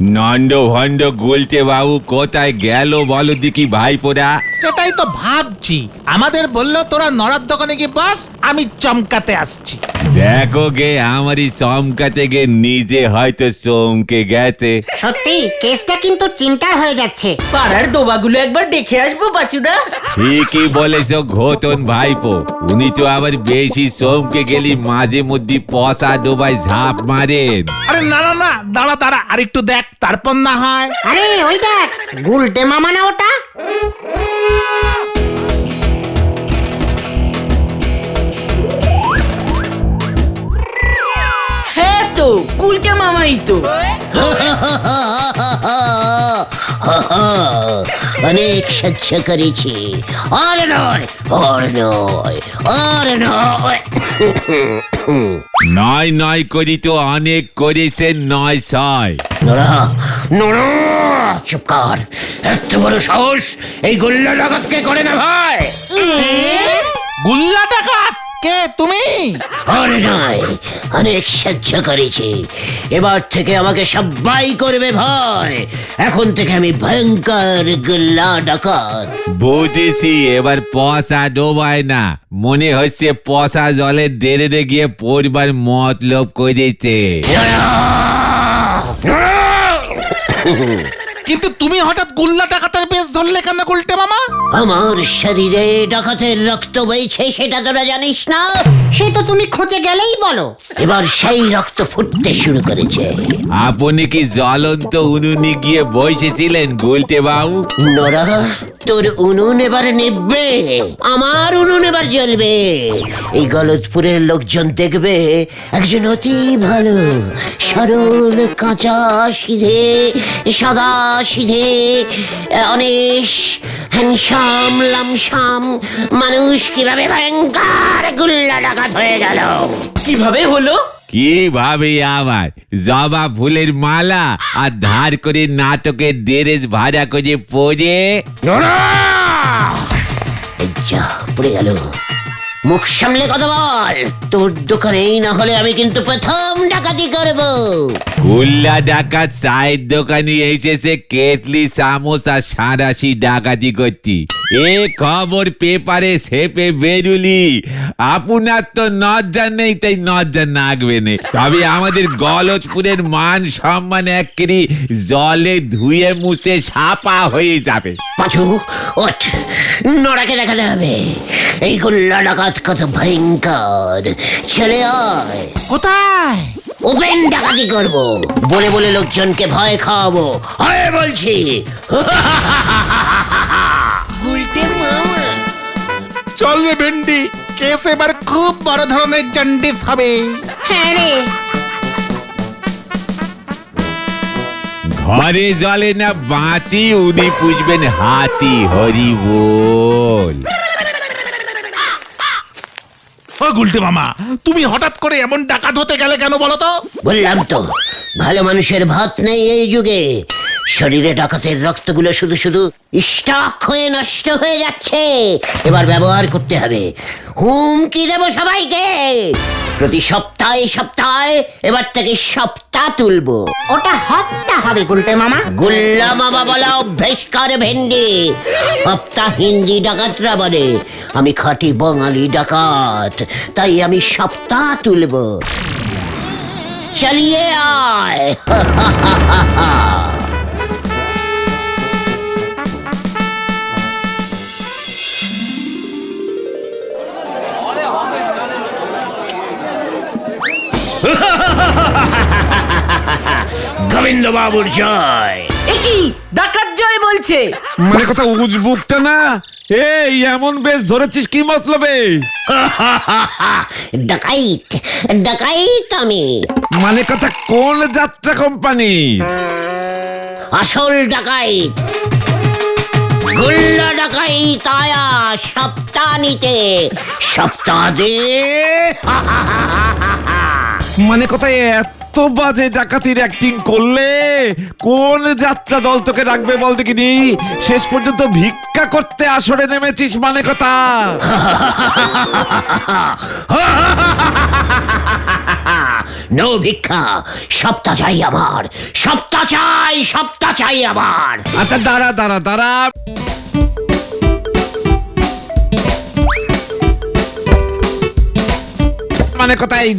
নন্দ ভন্ড গুলটে বাবু কোথায় গেল বলো দেখি ভাইপোরা। সেটাই তো ভাবছি, আমাদের বললো তোরা নড়ার দোকানে গিয়ে বস, আমি চমকাতে আসছি। দেখো গে আমারই চমকাতে গে নিজে হয়তো চমকে গেছে। সত্যি কেসটা কিন্তু চিন্তার হয়ে যাচ্ছে। পাড়ার ডোবাগুলো একবার দেখে আসবো বাচুদা। ঠিকই বলেছ ঘোতন ভাইপো, উনি তো আবার বেশি চমকে গেলি মাঝে মধ্যে পচা ডোবায় ঝাঁপ মারেন। আরে না না না, দাঁড়া দাঁড়া, আর একটু দেখ, তারপর না হয়। আরে ওই দেখ, গুলটে মামা না ওটা? হ্যাঁ তো কুলকে মামাই তো। অনেক সহ্য করেছি, আর নয় আর নয় আর নয়। নয় নয় করি তো অনেক করেছেন, নয় ছয়। নোরা নোরা, চুপ কর। এত বড় সাহস এই গোল্লা ডাকাতকে করে না ভাই? গুল্লা ডাকাত কে তুমি? আর নয়, অনেক সহ্য করেছি, এবার থেকে আমাকে সবাই করবে ভয়। এখন থেকে আমি ভয়ঙ্কর গোল্লা ডাকাত। বুঝেছি, এবার পচা ডোবায় না, মনে হচ্ছে পচা জলের ডেরে গিয়ে পরিবার মতলব করেছে। কিন্তু তুমি হঠাৎ গুল্লা ডাকাতের বেশ ধরলে কেন গুলটে মামা? আমার শরীরে ডাকাতের রক্ত বইছে, সেটা তোরা জানিস না? সে তো তুমি খোঁজে গেলেই বলো। এবার সেই রক্ত ফুটতে শুরু করেছে। আপনি কি জ্বলন্ত উনুনে গিয়ে বসেছিলেন গুলটে বাবু? নোরা, তোর উনুন এবার নিববে, আমার উনুন এবার জ্বলবে। এই গলতপুরের লোকজন দেখবে একজন অতি ভালো, সরল, কাঁচা, সিধে, সাদা সিধে, অনেক হ্যান্ডসাম লামসাম মানুষ কিভাবে ভয়ঙ্কর গুল্লা ডাকাত হয়ে গেল। কিভাবে হলো? কিভাবে আবার জবা ফুলের মালা আর ধার করে নাটকের ড্রেস ভাড়া করে পরে। নোরা! এই যা, পড়ে গেল। মুখ সামলে কথা বল, তোর দোকানেই না হলে আমি কিন্তু প্রথম ডাকাতি করব। গুল্লা ডাকাত চায়ের দোকানে এসেছে কেটলি চামচ আর সাঁড়াশি ডাকাতি করতি। এ খবর পেপারে ছেপে বেরুলি, আপনার তো নজ্জা নেই, তাই নজ্জা নাগবে নে। তবে আমাদের গলতপুরের মান সম্মান একেবারে জলে ধুয়ে মুছে সাপা হয়ে যাবে। পাঁচু ওঠ, নড়াকে দেখাতে হবে এই গোল্লা ডাকাত কত ভয়ঙ্কর। চলে আয়, কোথায়? ওপেন ডাকাতি করব, বলে বলে লোকজনকে ভয় খাওয়াবো। আয় বলছি। চল রে ভেন্ডি, কেস এবার খুব বড় ধরনের জন্ডিস হবে। হ্যাঁ রে, ঘরে জলে না বাতি, উনি পুষবেন হাতি। হরি বল। ও গুলটে মামা, তুমি হঠাৎ করে এমন ডাকাত হতে গেলে কেন বলো তো? বললাম তো, ভালো মানুষের ভাত নেই এই যুগে। শরীরে ডাকাতের রক্তগুলো শুধু শুধু স্টক হয়ে নষ্ট হয়ে যাচ্ছে, এবার ব্যবহার করতে হবে। হুমকি দেবো সবাইকে, প্রতি সপ্তাহে সপ্তাহে এবার থেকে সপ্তাহ তুলবো। ওটা হপ্তা হবে গুলটে মামা। গুল্লা মামা বলা অভ্যেস করে ভেন্ডি, হপ্তা হিন্দি ডাকাতরা বলে। আমি খাঁটি বাঙালি ডাকাত, তাই আমি সপ্তাহ তুলবো। চালিয়ে আয়। গোবিন্দ বাবুর জয়। একই ডাকাত জয় বলছে। মানে কথা উজবুকটা না, এই এমন বেশ ধরেছিস কি মতলবে? ডাকাইত ডাকাইত আমি। মানে কথা কোন যাত্রা কোম্পানি? আসল ডাকাইত, গুল্লা ডাকাইত আয়া সপ্তাহ নিতে। সপ্তাহ দে। মানে কথায় এত বাজে ডাকাতির অ্যাক্টিং করলে কোন যাত্রা দল তোকে রাখবে বল দেখিনি? শেষ পর্যন্ত ভিক্ষা করতে আসরে নেমেছিস মানে কথা। নো ভিক্ষা, সপ্তাহ চাই আমার, সপ্তাহ চাই আমার। আচ্ছা দাঁড়া মানে কথা এই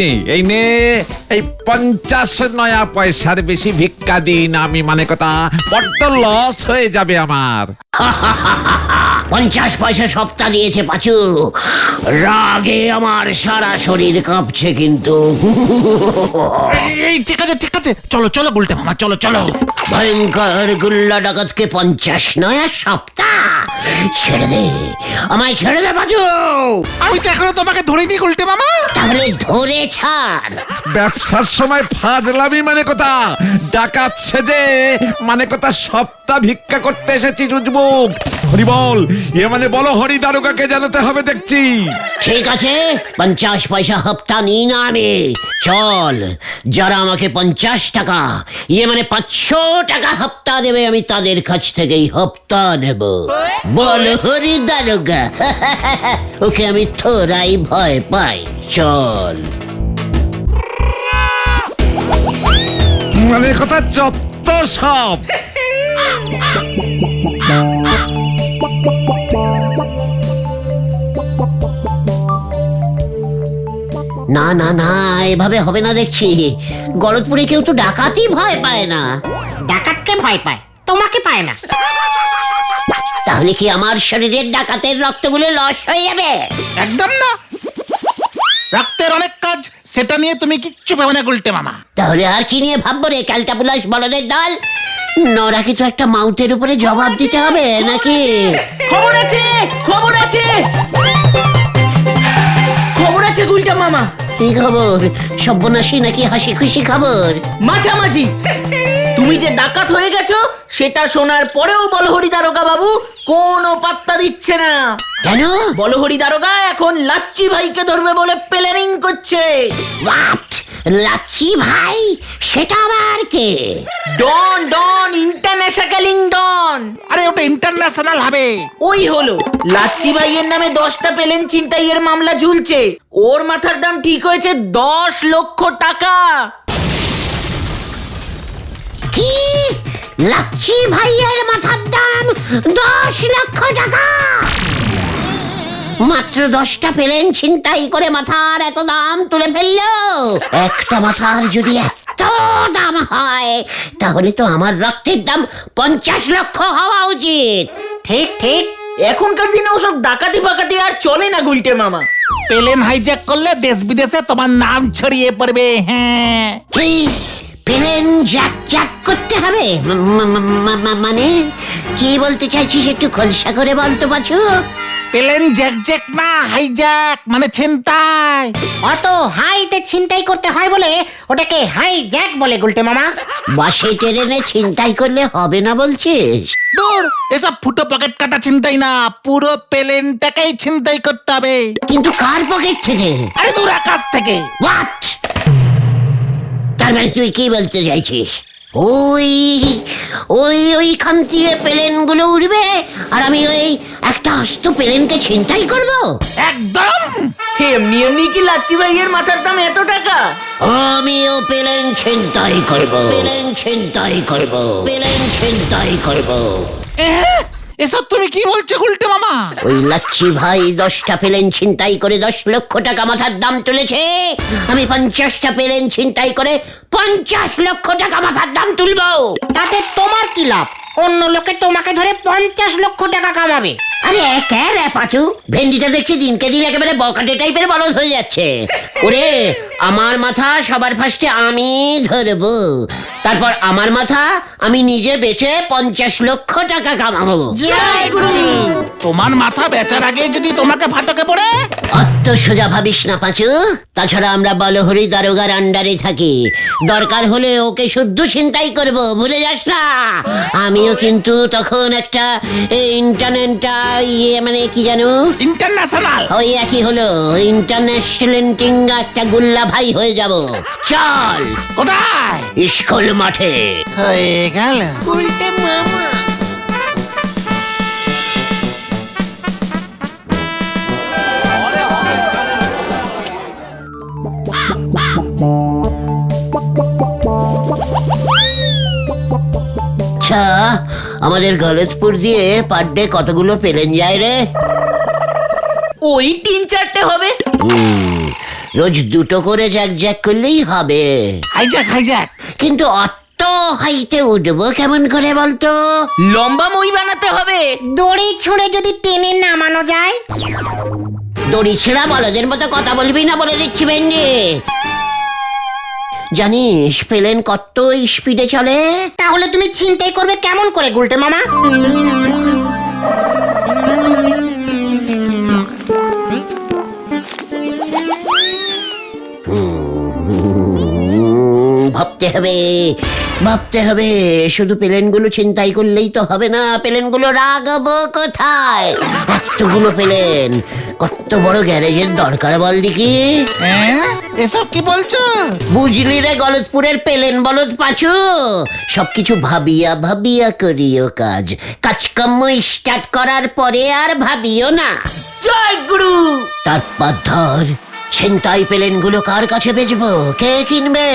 নে এই 50 নয়া পয়সার বেশি ভিক্ষা দিন, আমি মানে কথা বড্ড লস হয়ে যাবে আমার। 50 পয়সা সপ্তাহ দিয়েছে পাচু, রাগে আমার সারা শরীর কাঁপছে কিন্তু। এই ঠিক আছে চলো চলো গুলটে মামা চলো চলো। ভয়ঙ্কর গুল্লা ডাকাতকে 50 নয়া সপ্তাহ, ছেড়ে দে আমায়, ছেড়ে দে পাচু। আমি তো এখনো তোমাকে ধরিনি গুলটে মামা। তাহলে ধরে ছাড়। ব্যবসার সময় ফাজলামি মানে কথা, ডাকাত সেজে মানে কথা সপ্তাহ ভিক্ষা করতে এসেছি রুজবুক। হরি বল, এ মানে বলো হরি দারোগাকে জানাতে হবে দেখছি। ঠিক আছে 50 পয়সা হপ্তা নিই না আমি, চল। যারা আমাকে 50 টাকা ইয়ে মানে 500 টাকা হপ্তা দেবে, আমি তাদের কাছ থেকেই হপ্তা নেব। বল হরি দারোগা, ওকে আমি থোড়াই ভয় পাই, চল। মানে কথা যত সব। না না না, এভাবে হবে না দেখছি। গলতপুরে কেউ তো ডাকাতই ভয় পায় না। ডাকাতকে ভয় পায়, তোমাকে পায় না। তাহলে কি আমার শরীরের ডাকাতের রক্তগুলো লস হয়ে যাবে? একদম না, রক্তের অনেক কাজ, সেটা নিয়ে তুমি কিচ্ছু পাবে না গুলটে মামা। তাহলে আর কি নিয়ে ভাববো রে ক্যালটাবুলাস বলদের দল? নরাকে তো একটা মাউথের উপরে জবাব দিতে হবে নাকি? খবর আছে গুলটা মামা। কি খবর? সর্বনাশী নাকি হাসি খুশি খবর? মাঝামাঝি। তুমি যে ডাকাত হয়ে গেছো সেটা শোনার পরেও বলহরি দারোগা বাবু কোনো পাত্তা দিচ্ছে না। কেন? বলহরি দারোগা এখন লাচ্চি ভাইকে ধরবে বলে প্ল্যানিং করছে। হোয়াট? লাচ্ছি ভাই? সেটা আবার কে? ডন ইন্টারন্যাশনাল ডন। আরে ওটা ইন্টারন্যাশনাল হবে। ওই হলো লাচ্চি ভাইয়ের নামে 10টা প্লেন ছিনতাইয়ের মামলা ঝুলছে। ওর মাথার দাম ঠিক হয়েছে 10 লক্ষ টাকা। কি? লাচ্ছি ভাইয়ের মাথার দাম 10 লক্ষ টাকা? মাত্র 10টা প্লেন ছিনতাই করে মাথার এত দাম তুলে ফেললো? একটা মাথার যদি এত দাম হয়, তাহলে তো আমার রক্তের দাম 50 লক্ষ হওয়া উচিত। ঠিক ঠিক। এখনকার দিনে ওসব ডাকাতি ফাকাতি আর চলে না গুলটে মামা। প্লেন হাইজ্যাক করলে দেশ বিদেশে তোমার নাম ছড়িয়ে পড়বে। হ্যাঁ, কি? প্লেন জ্যাক জ্যাক করতে হবে? মানে কি বলতে চাইছিস একটু খোলসা করে বলতে পারছো? প্লেন জ্যাক না, হাইজ্যাক মানে ছিনতাই। অত হাইতে ছিনতাই করতে হয় বলে ওটাকে হাই জ্যাক বলে গুলটে মামা। বাসে ট্রেনে ছিনতাই করলে হবে না বলছিস? দূর, এসব ফুটো পকেট কাটা ছিনতাই না, পুরো প্লেনটাকেই ছিনতাই করতে হবে। কিন্তু কার পকেট থেকে? আরে দূর, আকাশ থেকে। হোয়াট? তার মানে তুই কি বলতে চাইছিস? ওই ওই ওইখান থেকে প্লেন গুলো উড়বে আর আমি ওই একটা আস্ত প্লেনকে ছিনতাই করব? একদম। এমনি কি লাচ্চি ভাইয়ের মাথার দাম এত টাকা? আমিও প্লেন ছিনতাই করব, প্লেন ছিনতাই করব, প্লেন ছিনতাই করব। এসব তুমি কি বলছো গুলটে মামা? ওই লাচ্ছি ভাই 10টা প্লেন ছিনতাই করে 10 লক্ষ টাকা মাথার দাম তুলেছে। আমি 50টা প্লেন ছিনতাই করে 50 লক্ষ টাকা মাথার দাম তুলবো। তাতে তোমার কি লাভ? অন্য লোকে তোমাকে ধরে 50 লক্ষ টাকা কামাবে। আরে কে রে পাচু? ভেন্ডিটা দেখছি দিনকে দিন একেবারে বকাটে টাইপের বলদ হয়ে যাচ্ছে। ওরে, আমার মাথা সবার ফার্স্টে আমি ধরবো, তারপর আমার মাথা আমি নিজে বেচে 50 লক্ষ টাকা কামাবো। জয় গুরু। তোমার মাথা বেচার আগে যদি তোমাকে ফাটকে পড়ে? অত সোজা ভাবিস না পাচু। তাছাড়া আমরা বলহরি দারোগার আন্ডারে থাকি, দরকার হলে ওকে শুদ্ধ ছিনতাই করব, ভুলে যাস না। আমিও কিন্তু তখন একটা ইয়ে মানে কি জানো, ইন্টারন্যাশনাল। ওই একই হলো, ইন্টারন্যাশনাল টিঙ্গা একটা গুল্লা ভাই হয়ে যাব। চল। কোথায়? স্কুল মাঠে। হয়ে গেল। গুলটে মামা। আচ্ছা, আমাদের গলতপুর দিয়ে পার ডে কতগুলো প্লেন যায় রে? ওই 3-4টে হবে। রোজ দুটো করে জ্যাক করলেই হবে। হাইজ্যাক কিন্তু অত হাইটে উঠবো কেমন করে বলতো? লম্বা মই বানাতে হবে। দড়ি ছুঁড়ে যদি টেনে নামানো যায়। দড়ি ছেঁড়া বলদের মতো কথা বলবি না, বলে দিচ্ছি ভেন্ডি। জানিস প্লেন কত স্পিডে চলে? তাহলে তুমি চিন্তাই করবে কেমন করে গুলটে মামা? ভাবতে হবে শুধু প্লেনগুলো ছিনতাই করলেই তো হবে না, প্লেনগুলো রাখবো কোথায়? এতগুলো প্লেন কত বড় গ্যারেজের দরকার বল দেখি। এসব কি বলছো? বুঝলি রে গলতপুরের প্লেন বলদ পাঁচু, সবকিছু ভাবিয়া ভাবিয়া করিও কাজকর্ম স্টার্ট করার পরে আর ভাবিও না। জয় গুরু। তারপর ধর ছিনতাই প্লেনগুলো কার কাছে বেচবো, কে কিনবে?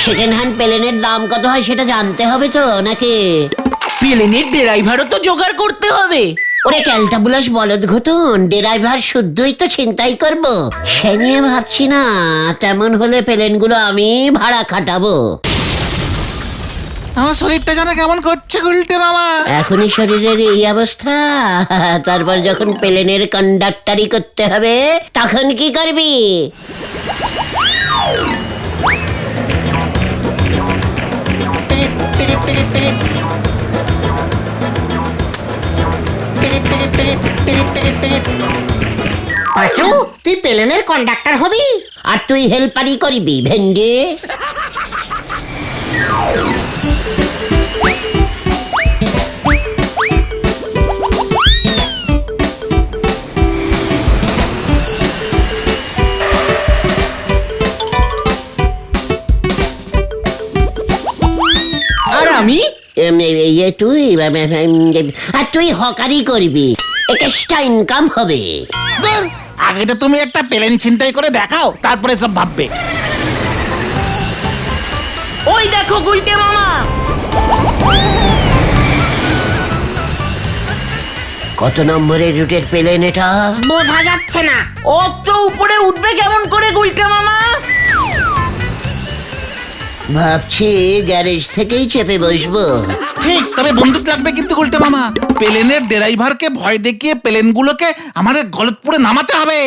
সেকেন্ড হ্যান্ড প্লেনের দাম কত হয় সেটা জানতে হবে তো নাকি? প্লেনের ড্রাইভারও তো জোগাড় করতে হবে। ওরে ক্যালটাবুলাস বলদ ঘটুন, ড্রাইভার শুদ্ধই তো ছিনতাই করব, সে নিয়ে ভাবছি না। তেমন হলে প্লেনগুলো আমি ভাড়া খাটাবো। আমার শরীরটা যেন কেমন করছে গুলটে মামা। এখনই শরীরের এই অবস্থা, তারপর যখন প্লেনের কন্ডাক্টারি করতে হবে তখন কি করবি? পাঁচু, তুই প্লেনের কন্ডাক্টর হবি? আর তুই হেল্পারি করবি ভেন্ডি। আর আমি তুই হকারি করবি, এক্সট্রা ইনকাম হবে। ধুর, আগে তো তুমি একটা প্লেন ছিনতাই করে দেখাও, তারপরে সব ভাববে। ওই দেখো গুলটে মামা। কত নম্বরের রুটের প্লেন এটা? বোঝা যাচ্ছে না। অত উপরে উঠবে কেমন করে গুলটে মামা? ভাবছি গ্যারেজ থেকেই চেপে বসবো। ঠিক, তবে বন্দুক লাগবে কিন্তু গুলটে মামা। প্লেনের ড্রাইভারকে ভয় দেখিয়ে প্লেনগুলোকে আমাদের গলতপুরে নামাতে হবে।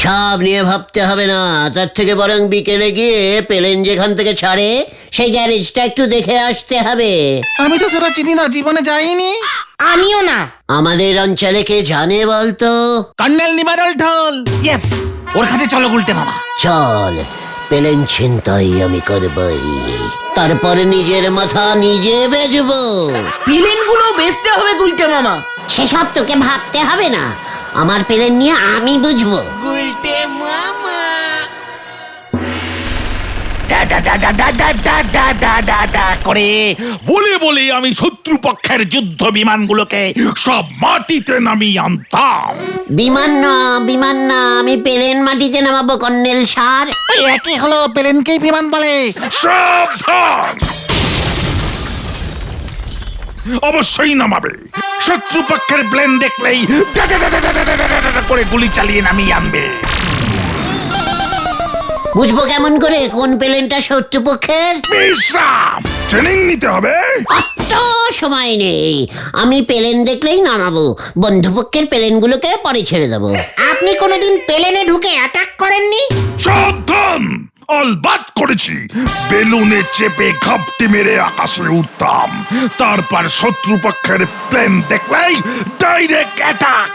সব নিয়ে ভাবতে হবে না, তার থেকে বরং বিকেলে গিয়ে প্লেন যেখান থেকে ছাড়ে সেই গ্যারেজটা একটু দেখে আসতে হবে। আমি তো সেটা চিনি না, জীবনে যাইনি। আমিও না। আমাদের অঞ্চলে কে জানে বলতো? কর্নেল নিবারল ঢোল। ইয়েস, ওর কাছে চলো গুলটে মামা। চল, প্লেন ছিনতাই আমি করবই, তারপরে নিজের মাথা নিজে বেচবো। প্লেনগুলো বেচতে হবে গুলটে মামা। সেসব তোকে ভাবতে হবে না, আমার প্লেন নিয়ে আমি বুঝবো। করে বলে বলে আমি শত্রুপক্ষের যুদ্ধ বিমানগুলোকে সব মাটিতে নামিয়ে আনতাম। বিমান না, আমি প্লেন মাটিতে নামাবো কর্নেল স্যার। ওই একই হলো, প্লেনকেই বিমান বলে। সাবধান, অবশ্যই নামাবে। শত্রুপক্ষের প্লেন দেখলেই করে গুলি চালিয়ে নামিয়ে আনবে। বুঝবো কেমন করে কোন প্লেনটা শত্রুপক্ষের? বিশ্রাম, ট্রেনিং নিতে হবে। অত সময় নেই, আমি প্লেন দেখলেই নামাবো, বন্ধুপক্ষের প্লেনগুলোকে পরে ছেড়ে দেবো। আপনি কোনোদিন প্লেনে ঢুকে অ্যাটাক করেননি? সাবধান, অলবাত করেছি। বেলুনে চেপে ঘাপটি মেরে আকাশে উঠতাম, তারপর শত্রুপক্ষের প্লেন দেখলেই ডাইরেক্ট অ্যাটাক।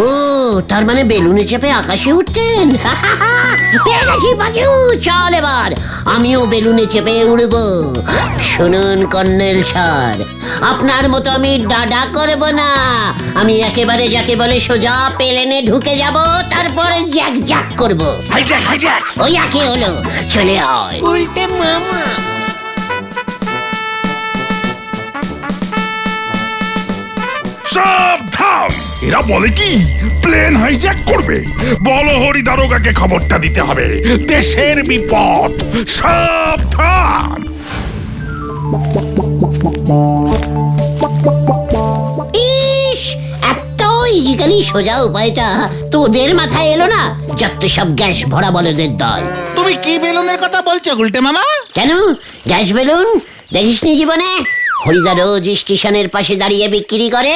ও, তার মানে বেলুনে চেপে আকাশে উঠতেন? পেয়ে গেছি বাজু, চল এবার আমিও বেলুনে চেপে উড়বো। শুনুন কর্নেল স্যার, আপনার মতো আমি ডাডা করব না, আমি একেবারে যাকে বলে সোজা প্লেনে ঢুকে যাব, তারপরে জ্যাক করবো। ওই একই হলো, চলে আয়। উল্টে মামা। সাবধান, এরা বলে কি প্লেন হাইজ্যাক করবে। বলো হরি দারোগাকে খবরটা দিতে হবে, দেশের বিপদ। সাবধান। ইস, এত ইজিক্যালি সোজা উপায়টা তোদের মাথায় এলো না? যত সব গ্যাস ভরা বলদের দল। তুমি কি বেলুনের কথা বলছো গুলটে মামা? কেন গ্যাস বেলুন দেখিসনি জীবনে? হরিদা রোজ স্টেশনের পাশে দাঁড়িয়ে বিক্রি করে।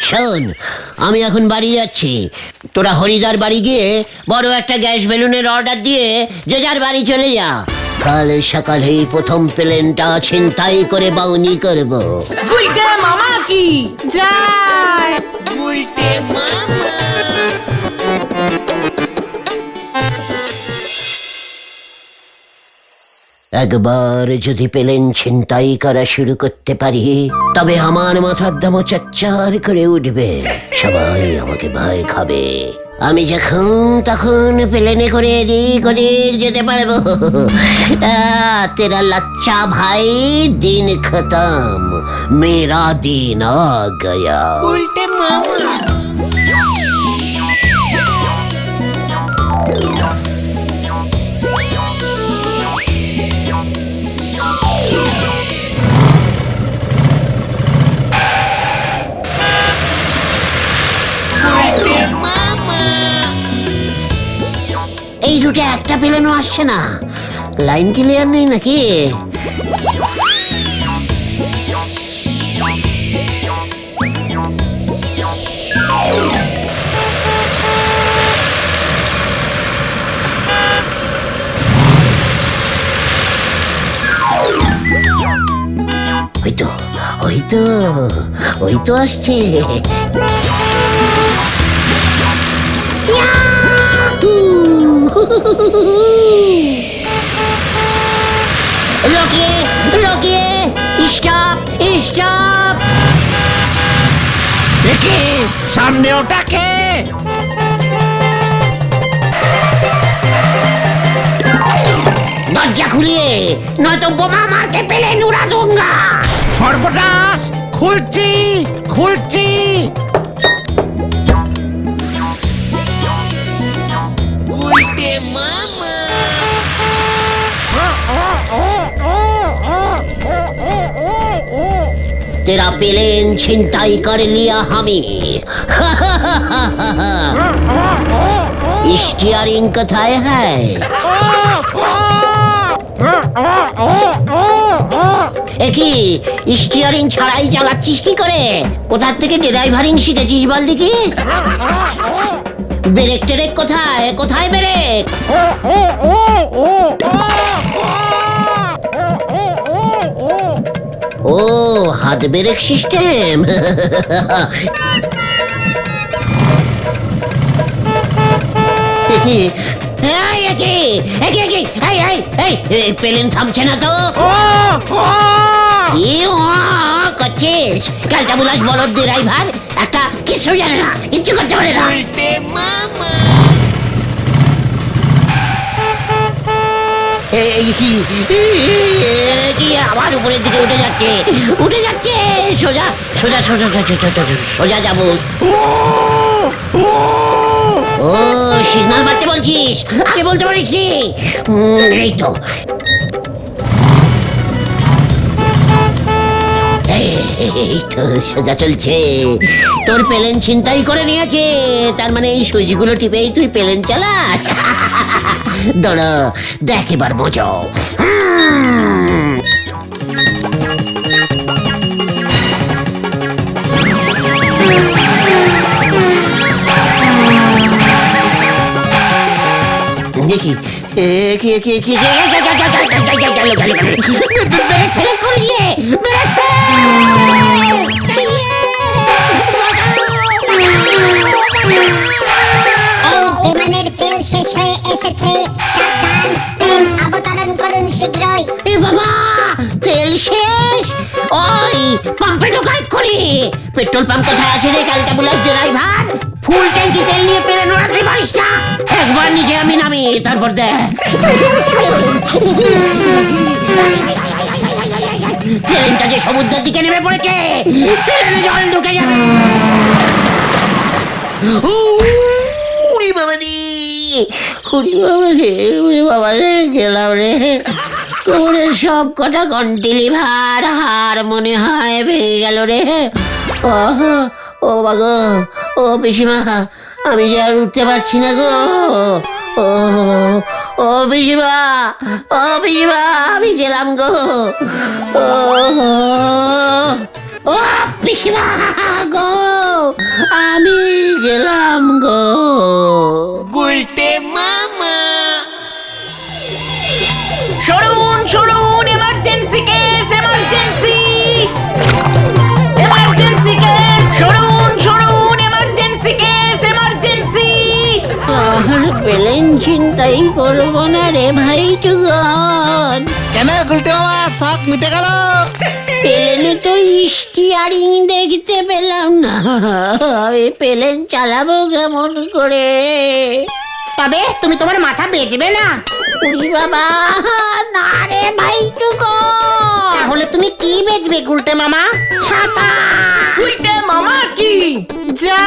শোন, আমি এখন বাড়ি যাচ্ছি, তোরা হরিদার বাড়ি গিয়ে বড় একটা গ্যাস বেলুনের অর্ডার দিয়ে যে যার বাড়ি চলে যা। কাল সকালেই প্রথম প্লেনটা ছিনতাই করে বাউনি করব। গুলটে মামা কি যায় একবার যদি প্লেন ছিনতাই করা শুরু করতে পারি, তবে আমার মাথার দাম চচ্চার করে উঠবে, সবাই আমাকে ভয় খাবে। আমি যখন তখন প্লেনে করে এদিক ওদিক যেতে পারবো। তেরা লচ্চা ভাই দিন খতম, মেরা দিন আ গয়া। এই রুটে একটা প্লেনও আসছে না, লাইন ক্লিয়ার নেই নাকি? ওই তো আসছে। রকিয়ে রকিয়ে, স্টপ স্টপ। দেখি সামনে ওটাকে। দরজা খুলিয়ে, নয়তো বোমা মারকে পেলে নুরা দুঙ্গা। সর্বনাশ, খুলছি খুলছি। तेरा प्लेन छिनताई कर लिया हमें। स्टीयरिंग कथाय है? একই স্টিয়ারিং ছাড়াই চালাচ্ছিস কি করে? কোথা থেকে ড্রাইভারিং শিখেছিস বল দেখি? ব্রেক টেরেক কোথায়? কোথায় ব্রেক? ও, হাত ব্রেক সিস্টেম। প্লেন থামছে না তো? করছিস কালটা বুলাস বলদ ড্রাইভার, একটা কিছু জানে না, কিচ্ছু করতে পারে না। কি আবার উপরের দিকে উঠে যাচ্ছে, উঠে যাচ্ছে। সোজা সোজা সোজা সোজা যাবো। ও, সিগন্যাল মারতে বলছিস? আগে বলতে পারিস নি? এই তো এই তো সোজা চলছে। তোর প্লেন ছিনতাই করে নিয়েছে, তার মানে এই সুইচগুলো টিপেই তুই প্লেন চালাস। দাঁড়া দেখ এবার মজা। দেখি বিমানের তেল শেষ হয়ে এসেছে, সাবধান, প্লেন অবতরণ করুন শীঘ্রই। এ বাবা, তেল শেষ। ওই পাম্পে ঢোকাই করি। পেট্রোল পাম্প কোথায় আছে রে কালটা বুলাস ড্রাইভার? ফুল ট্যাঙ্কি তেল নিয়ে প্লেন ওড়াতে পারিস না? একবার নিচে আমি নামি, তারপর দেখ। প্লেনটা যে সমুদ্রের দিকে নেমে পড়েছে, প্লেনে জল ঢুকে যাবে। উড়ি বাবা রে, উড়ি বাবা রে, গেলাম রে। কোমরের সব কটা কন্টিলি ভার হার মনে হয় ভেঙে গেল রে। ও বাগো, ও পিসিমা, আমি যে আর উঠতে পারছি না গো। ও পিসিমা, ও পিসিমা, আমি গেলাম গো। ও পিসিমা গো, আমি গেলাম গো। সরুন সরুন, emergency case, emergency, emergency case, সরুন সরুন, এমার্জেন্সি কেস, এমার্জেন্সি। আর প্লেন চিন্তাই করবো না রে ভাই টুগন। কেন গুলটে মামা শখ মিটে গেল? প্লেনে তো স্টিয়ারিং দেখতে পেলাম না, আমি প্লেন চালাবো কেমন করে? তবে তুমি তোমার মাথা বেচবে না? উড়ি বাবা, না রে ভাই টুগন। তাহলে তুমি কি বেচবে গুলটে মামা? ছাতা। উল্টে মামা কি যা